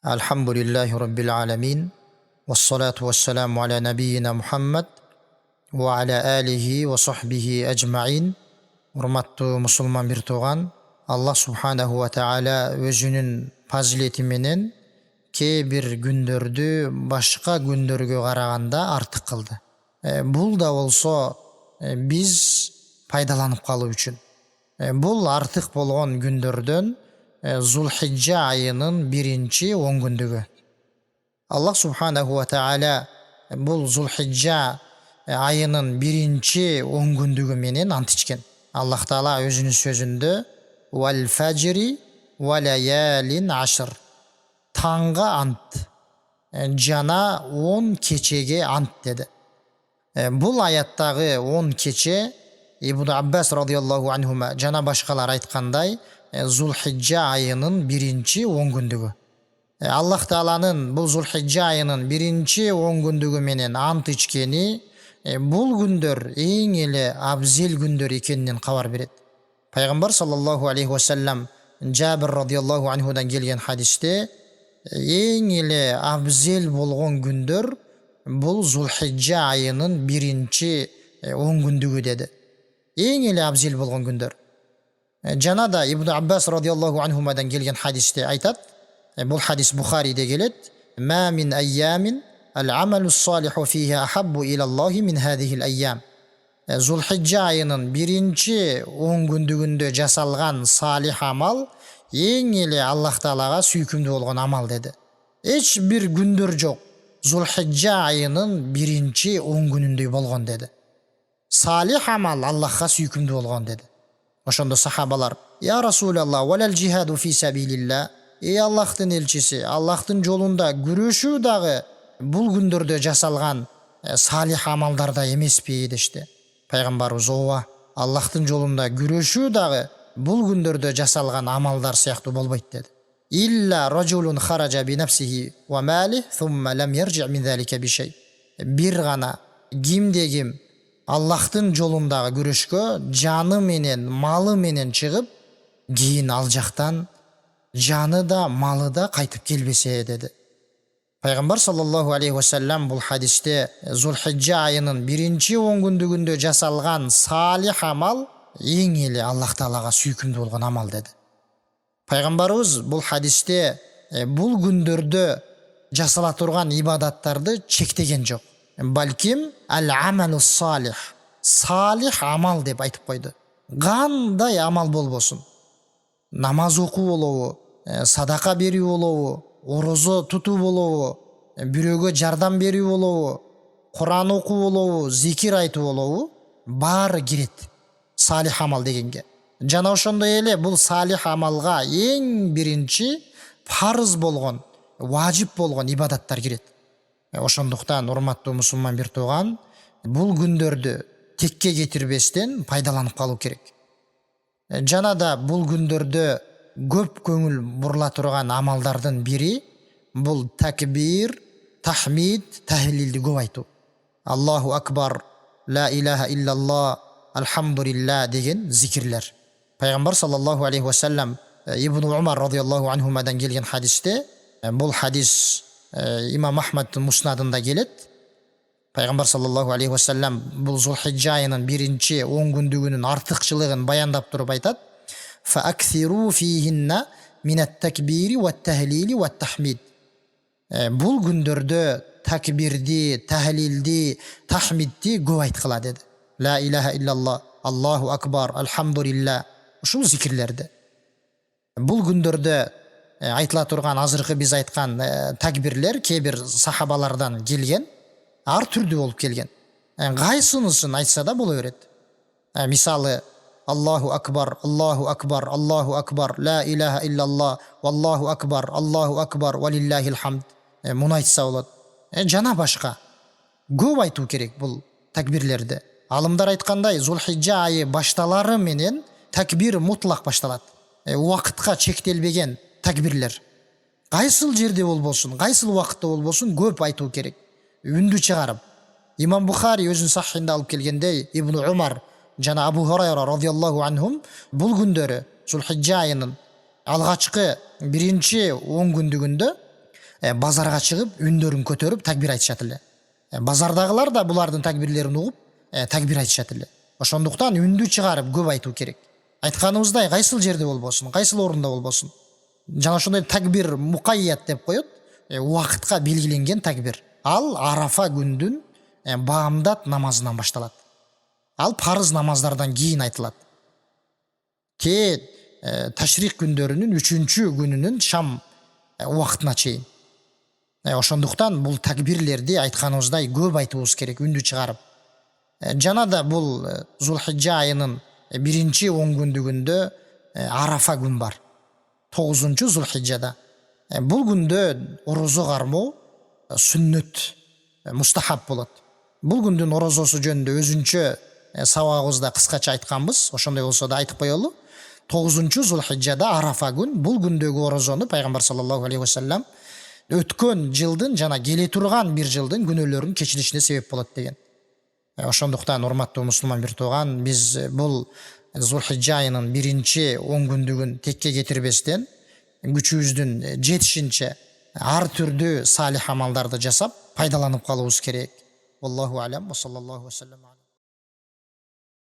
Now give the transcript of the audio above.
Alhamdulillahi Rabbil alamin. Wassalatu wassalamu ala nabiyyina Muhammad wa ala alihi wa sahbihi ajma'in. Урматтуу мусулман бир тууган, Аллах субханаху ва таала өзүнүн фазилети менен кээ бир күндөрдү башка күндөргө караганда артык кылды. Бул да болсо биз пайдаланып калуу үчүн. Бул артык болгон күндөрдөн Зулхиджа айынын биринчи 10 күндүгү. Аллах субханаху ва таала бул Зулхиджа айынын биринчи 10 күндүгү менен ант ичкен. Аллах таала өзүнүн сөзүндө «Вал фаджри ва лаялин ашр» таңга ант жана 10 кечеге ант деди. Бул аяттагы 10 кече Ибн Аббас радиаллаху анхума жана башкалар айткандай Зулхиджа айынын биринчи 10 күндүгү. Аллах тааланын бул Зулхиджа айынын биринчи 10 күндүгү менен ант ичкени бул күндөр эң эле абзел күндөр экенинен кабар берет. Пайгамбар саллаллаху алейхи ва саллям Жабир радиаллаху анхудан келген хадисте эң эле абзел болгон күндөр бул Зулхиджа айынын биринчи 10 күндүгү деди. Эң эле абзел болгон күндөр. Жана да Ибн Аббас радиаллаху анхумадан келген хадисте айтат, бул хадис Бухариде келет: «Ма мин айямин ал-амалу салиху фиха ахаббу илаллахи мин хадихил айям». Зулхиджа айынын биринчи 10 күндүгүндө жасалган салих амал эң эле Аллах таалага сүйкүмдүү болгон амал деди. Эч бир күндөр жок Зулхиджа айынын биринчи 10 күнүндөй болгон деди. Салих амал Аллахка сүйкүмдүү болгон деди. Ошондо сахабалар: «Я Расулаллах, валал джихаду фи сабилилла». Аллахтын элчиси, Аллахтын жолунда күрөшүү дагы бул күндөрдө жасалган салих амалдарда эмеспи дешти. Пайгамбарыбыз: «Ооба, Аллахтын жолунда күрөшүү дагы бул күндөрдө жасалган амалдар сыяктуу болбойт» деди. «Илля ражулун хаража би нафсихи ва малих сумма лам яржи мин залика би шей». Бир гана кимде-ким Аллахтын жолундагы күрөшкө жаны менен, малы менен чыгып, кийин ал жактан жаны да, малы да кайтып келбесе деди. Пайгамбар саллаллаху алейхи ва саллям бул хадисте Зулхиджа айынын биринчи 10 күндүгүндө жасалган салих амал эң эле Аллах таалага сүйкүмдүү болгон амал деди. Пайгамбарыбыз бул хадисте бул күндөрдө жасала турган ибадаттарды чектеген жок. Балким ал-амалу салих, салих амал деп айтып койду. Кандай амал болбосун. Намаз окуу болобу, садака берүү болобу, орозо тутуу болобу, бирөөгө жардам берүү болобу, Куран окуу болобу, зикир айтуу болобу, баары кирет салих амал дегенге. Жана ошондой эле бул салих амалга эң биринчи фарыз болгон, важип болгон ибадаттар кирет. Ошондуктан урматтуу мусулман бир тууган, бул күндөрдү текке кетирбестен пайдаланып калуу керек. Жана да бул күндөрдө көп көңүл бурула турган амалдардын бири бул такбир, тахмид, тахлилди көп айтуу. Аллаху акбар, ла илаха иллаллах, алхамдулилла деген зикирлер. Пайгамбар саллаллаху алейхи ва саллям Ибн Умар радиаллаху анхумадан келген хадисте, бул хадис Имам Ахмадтын муснадында келет. Пайгамбар саллаллаху алейхи ва саллям бул Зулхиджа айынын биринчи 10 күндүгүнүн артыкчылыгын баяндап туруп айтат: «Фа аксиру фихинна минат такбири ва тахлили ва тахмид». Бул күндөрдө такбирди, тахлилди, тахмидди көп айткыла деди. Ла илаха иллаллах, Аллаху акбар, алхамдулилла. Ушул зикирлерди. Бул күндөрдө айтыла турган азыркы биз айткан такбирлер кээ бир сахабалардан келген, ар түрдүү болуп келген. Кайсынысын айтса да боло берет. Мисалы Аллаху акбар, Аллаху акбар, Аллаху акбар, ла илаха иллаллах, валлаху акбар, валиллахил хамд. Муну айтса болот. Жана башка көп айтуу керек бул такбирлерди. Алымдар айткандай, Зулхиджа айы башталары менен такбир мутлак башталат. Убакытка чектелбеген такбирлер. Кайсыл жерде болбосун, кайсыл убакытта болбосун көп айтуу керек. Үндү чыгарып. Имам Бухари өзүнүн сахихинде алып келгендей, Ибн Умар жана Абу Хурайра радиаллаху анхум бул күндөрү Зулхиджа айынын алгачкы биринчи 10 күндүгүндө базарга чыгып үндөрүн көтөрүп такбир айтышат эле. Базардагылар да булардын такбирлерин угуп такбир айтышат эле. Ошондуктан үндү чыгарып көп айтуу керек. Айтканыбыздай кайсыл жерде болбосун, кайсыл орунда болбосун. Жана ошондой такбир мукайят деп коет. Убакытка белгиленген такбир. Ал Арафа күндүн баамдат намазынан башталат. Ал парыз намаздардан кийин айтылат. Ташрик күндөрүнүн 3-чү күнүнүн шам убактына чейин. Ошондуктан бул такбирлерди айтканыбыздай көп айтуубуз керек үндү чыгарып. Жана да бул Зулхижжа айынын 1-10 күндүгүндө Арафа күн бар. 9-чу Зулхижжада. Бул күндө орозо кармоо сүннөт, мустахаб болот. Бул күндүн орозосу жөнүндө өзүнчө сабагыбызда кыскача айтканбыз, ошондой болсо да айтып коелу. 9-чу Зулхижжада Арафа күн, бул күндөгү орозону пайгамбар саллаллаху алейхи вассалам өткөн жылдын жана келе турган бир жылдын күнөөлөрүнүн кечирилишине себеп болот деген. Ошондуктан урматтуу мусулман бир тууган, биз бул Зулхижжа айынын 1-10 күндүгүн текке кетирбестен күчүбүздүн жетишинче ар түрдүү салих амалдарды жасап пайдаланып калуубуз керек. Wallahu a'lam wa sallallahu wa sallam.